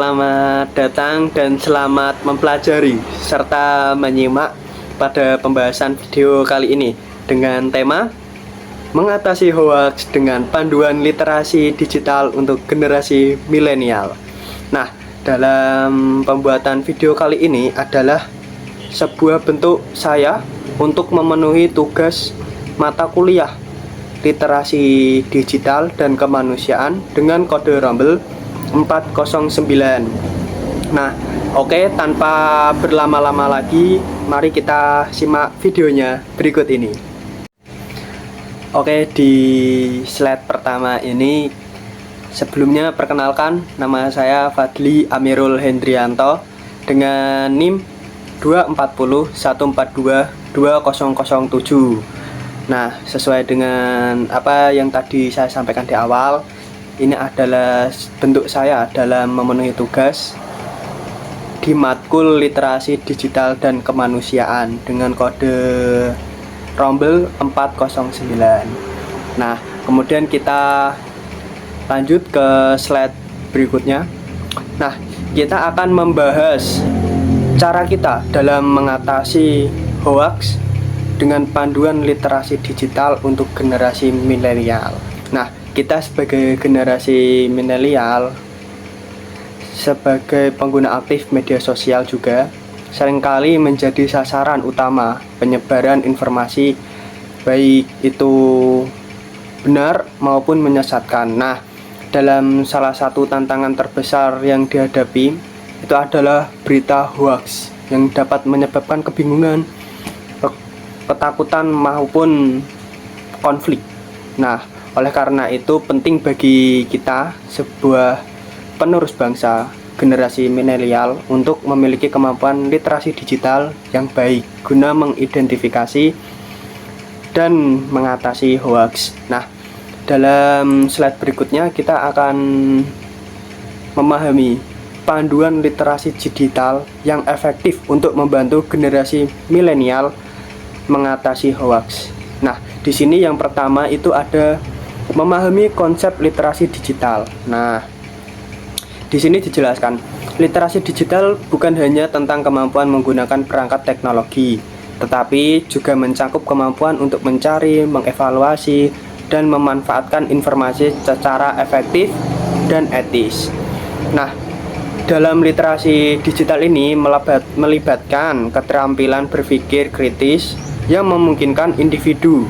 selamat datang dan selamat mempelajari serta menyimak pada pembahasan video kali ini dengan tema mengatasi hoaks dengan panduan literasi digital untuk generasi milenial. Nah, dalam pembuatan video kali ini adalah sebuah bentuk saya untuk memenuhi tugas mata kuliah literasi digital dan kemanusiaan dengan kode rombel 409. Nah, oke, tanpa berlama-lama lagi, mari kita simak videonya berikut ini. Oke, di slide pertama ini sebelumnya perkenalkan, nama saya Fadli Amirul Hendrianto dengan NIM 24014222007. Nah, sesuai dengan apa yang tadi saya sampaikan di awal, ini adalah bentuk saya dalam memenuhi tugas di matkul literasi digital dan kemanusiaan dengan kode rombel 409. Nah, kemudian kita lanjut ke slide berikutnya. Nah, kita akan membahas cara kita dalam mengatasi hoaks dengan panduan literasi digital untuk generasi milenial. Nah, kita sebagai generasi milenial, sebagai pengguna aktif media sosial juga seringkali menjadi sasaran utama penyebaran informasi, baik itu benar maupun menyesatkan. Nah, dalam salah satu tantangan terbesar yang dihadapi itu adalah berita hoaks yang dapat menyebabkan kebingungan, ketakutan maupun konflik. Nah, oleh karena itu penting bagi kita sebuah penerus bangsa generasi milenial untuk memiliki kemampuan literasi digital yang baik guna mengidentifikasi dan mengatasi hoaks. Nah, dalam slide berikutnya kita akan memahami panduan literasi digital yang efektif untuk membantu generasi milenial mengatasi hoaks. Nah, di sini yang pertama itu ada memahami konsep literasi digital. Nah, di sini dijelaskan, literasi digital bukan hanya tentang kemampuan menggunakan perangkat teknologi, tetapi juga mencakup kemampuan untuk mencari, mengevaluasi, dan memanfaatkan informasi secara efektif dan etis. Nah, dalam literasi digital ini melibatkan keterampilan berpikir kritis yang memungkinkan individu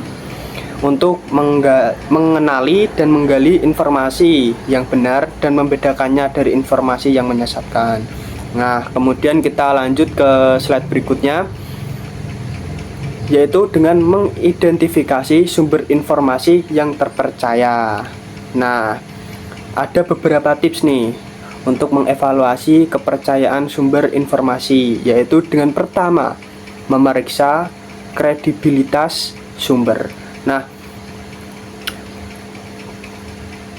untuk mengenali dan menggali informasi yang benar dan membedakannya dari informasi yang menyesatkan. Nah, kemudian kita lanjut ke slide berikutnya, yaitu dengan mengidentifikasi sumber informasi yang terpercaya. Nah, ada beberapa tips nih untuk mengevaluasi kepercayaan sumber informasi, yaitu dengan pertama, memeriksa kredibilitas sumber. Nah,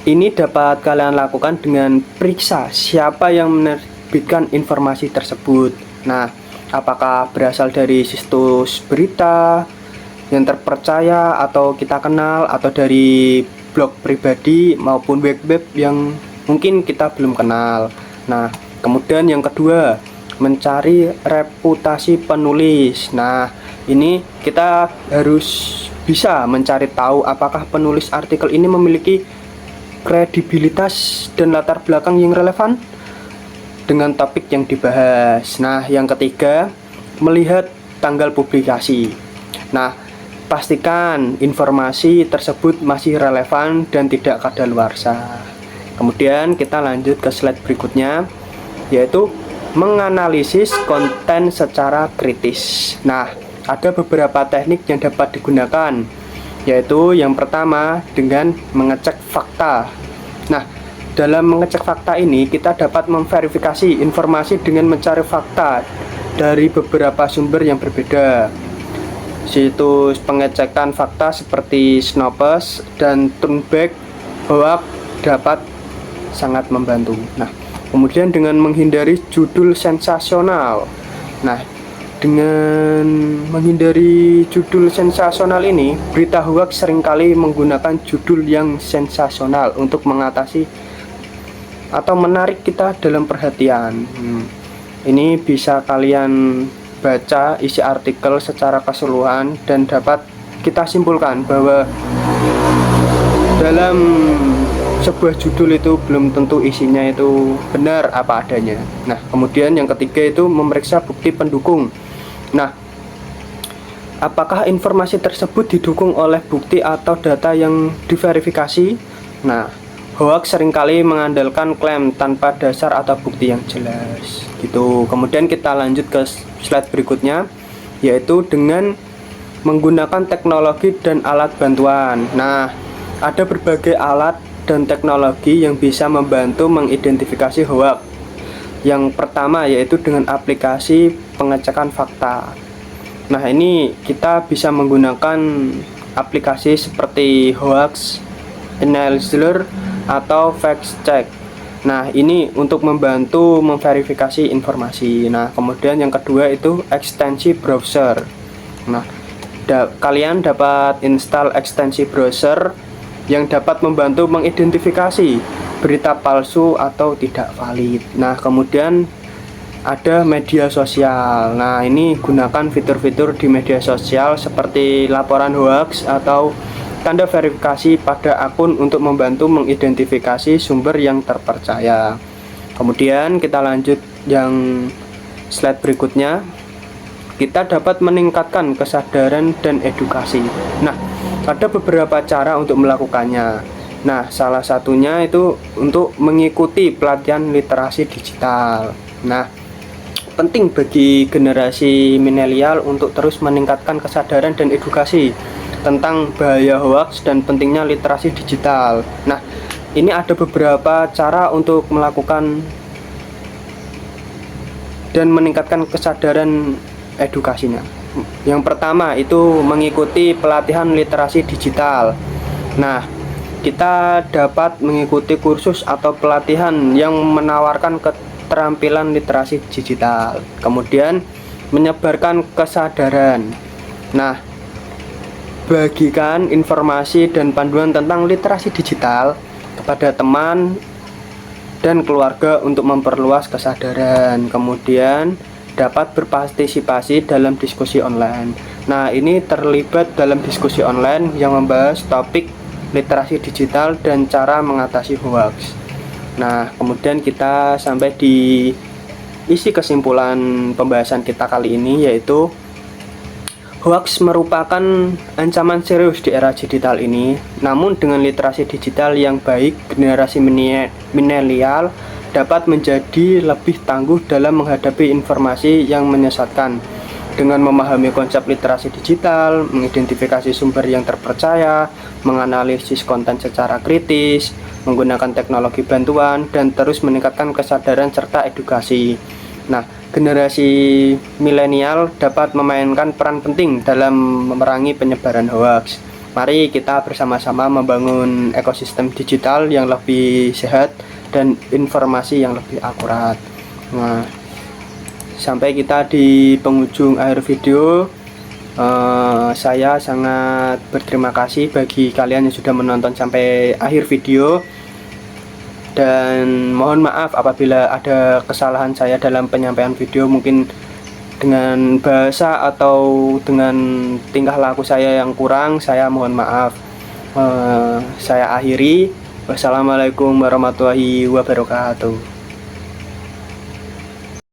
ini dapat kalian lakukan dengan periksa siapa yang menerbitkan informasi tersebut. Nah, apakah berasal dari situs berita yang terpercaya atau kita kenal, atau dari blog pribadi maupun web-web yang mungkin kita belum kenal. Nah, kemudian yang kedua, mencari reputasi penulis. Nah, ini kita harus bisa mencari tahu apakah penulis artikel ini memiliki kredibilitas dan latar belakang yang relevan dengan topik yang dibahas. Nah, yang ketiga, melihat tanggal publikasi. Nah, pastikan informasi tersebut masih relevan dan tidak kadaluarsa. Kemudian kita lanjut ke slide berikutnya, yaitu menganalisis konten secara kritis. Nah, ada beberapa teknik yang dapat digunakan, yaitu yang pertama dengan mengecek fakta. Nah, dalam mengecek fakta ini kita dapat memverifikasi informasi dengan mencari fakta dari beberapa sumber yang berbeda. Situs pengecekan fakta seperti Snopes dan Turnback Hoax dapat sangat membantu. Nah, kemudian dengan menghindari judul sensasional. Nah, dengan menghindari judul sensasional ini, berita hoaks seringkali menggunakan judul yang sensasional untuk mengatasi atau menarik kita dalam perhatian. Ini bisa kalian baca isi artikel secara keseluruhan dan dapat kita simpulkan bahwa dalam sebuah judul itu belum tentu isinya itu benar apa adanya. Nah, kemudian yang ketiga itu memeriksa bukti pendukung. Nah, apakah informasi tersebut didukung oleh bukti atau data yang diverifikasi? Nah, hoax seringkali mengandalkan klaim tanpa dasar atau bukti yang jelas gitu. Kemudian kita lanjut ke slide berikutnya, yaitu dengan menggunakan teknologi dan alat bantuan. Nah, ada berbagai alat dan teknologi yang bisa membantu mengidentifikasi hoax. Yang pertama yaitu dengan aplikasi pengecekan fakta. Nah, ini kita bisa menggunakan aplikasi seperti Hoax Analyzer atau Fact Check. Nah, ini untuk membantu memverifikasi informasi. Nah, kemudian yang kedua itu ekstensi browser. Nah, kalian dapat install ekstensi browser yang dapat membantu mengidentifikasi berita palsu atau tidak valid. Nah, kemudian ada media sosial. Nah, ini gunakan fitur-fitur di media sosial seperti laporan hoax atau tanda verifikasi pada akun untuk membantu mengidentifikasi sumber yang terpercaya. Kemudian kita lanjut yang slide berikutnya. Kita dapat meningkatkan kesadaran dan edukasi. Nah, ada beberapa cara untuk melakukannya. Nah, salah satunya itu untuk mengikuti pelatihan literasi digital. Nah, penting bagi generasi milenial untuk terus meningkatkan kesadaran dan edukasi tentang bahaya hoax dan pentingnya literasi digital. Nah, ini ada beberapa cara untuk melakukan dan meningkatkan kesadaran edukasinya. Yang pertama itu mengikuti pelatihan literasi digital. Nah, kita dapat mengikuti kursus atau pelatihan yang menawarkan keterampilan literasi digital. Kemudian menyebarkan kesadaran. Nah, bagikan informasi dan panduan tentang literasi digital kepada teman dan keluarga untuk memperluas kesadaran. Kemudian dapat berpartisipasi dalam diskusi online. Nah, ini terlibat dalam diskusi online yang membahas topik literasi digital dan cara mengatasi hoax. Nah, kemudian kita sampai di isi kesimpulan pembahasan kita kali ini, yaitu hoax merupakan ancaman serius di era digital ini. Namun dengan literasi digital yang baik, generasi milenial dapat menjadi lebih tangguh dalam menghadapi informasi yang menyesatkan. Dengan memahami konsep literasi digital, mengidentifikasi sumber yang terpercaya, menganalisis konten secara kritis, menggunakan teknologi bantuan, dan terus meningkatkan kesadaran serta edukasi. Nah, generasi milenial dapat memainkan peran penting dalam memerangi penyebaran hoax. Mari kita bersama-sama membangun ekosistem digital yang lebih sehat dan informasi yang lebih akurat. Nah, sampai kita di penghujung akhir video. Saya sangat berterima kasih bagi kalian yang sudah menonton sampai akhir video, dan mohon maaf apabila ada kesalahan saya dalam penyampaian video, mungkin dengan bahasa atau dengan tingkah laku saya yang kurang. Saya mohon maaf. Saya akhiri. Wassalamualaikum warahmatullahi wabarakatuh.